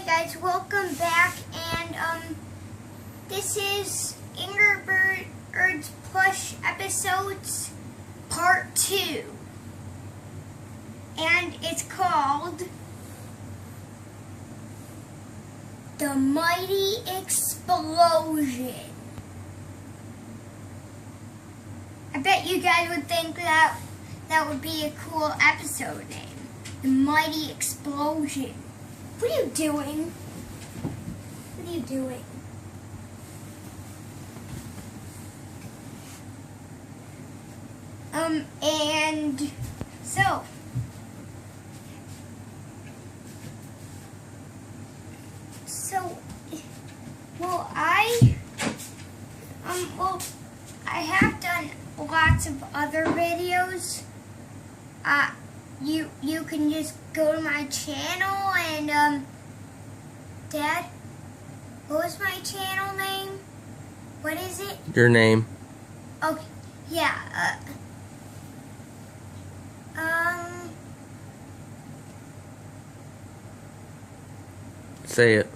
guys, welcome back, and this is Angry Birds Plush Episodes Part 2, and it's called The Mighty Explosion. I bet you guys would think that would be a cool episode name. The Mighty Explosion. What are you doing? What are you doing? And so well, I have done lots of other videos. You can just go to my channel and, Dad, what was my channel name? What is it? Your name. Okay, yeah, Say it.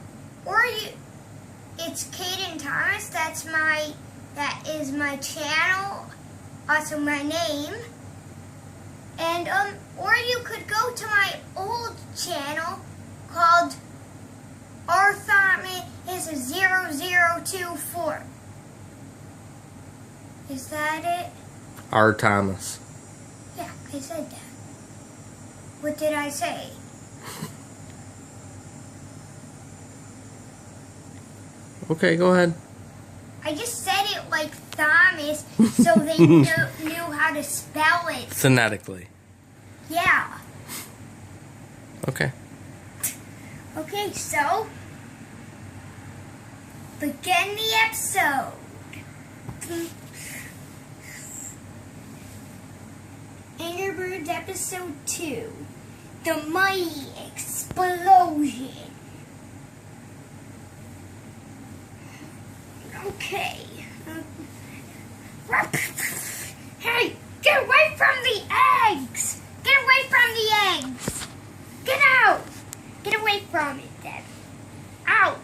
It's Caden Thomas, that is my channel, also my name. And, or you could go to my old channel called R Thomas is a 0024. Is that it? R. Thomas. Yeah, I said that. What did I say? Okay, go ahead. I just said it like Thomas, so they knew how to spell it. Phonetically. Yeah. Okay. Okay, so begin the episode. Angry Birds Episode 2, The Mighty Explosion. Okay. Hey, get away from the eggs! Get away from the eggs! Get out! Get away from it, Dad. Out!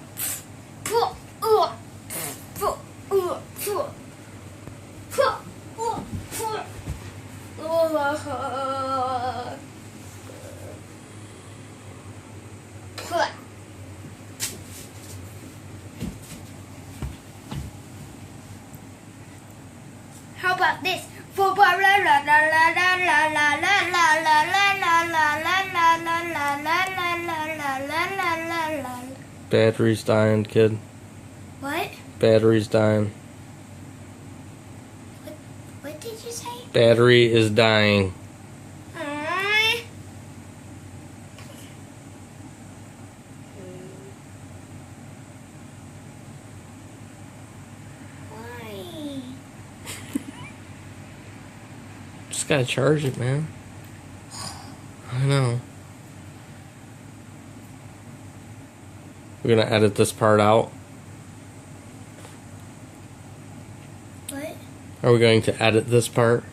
How about this? Battery's dying, kid. What? Battery's dying. What did you say? Battery is dying. Why? Just gotta charge it, man. I know. We're gonna edit this part out. What? Are we going to edit this part?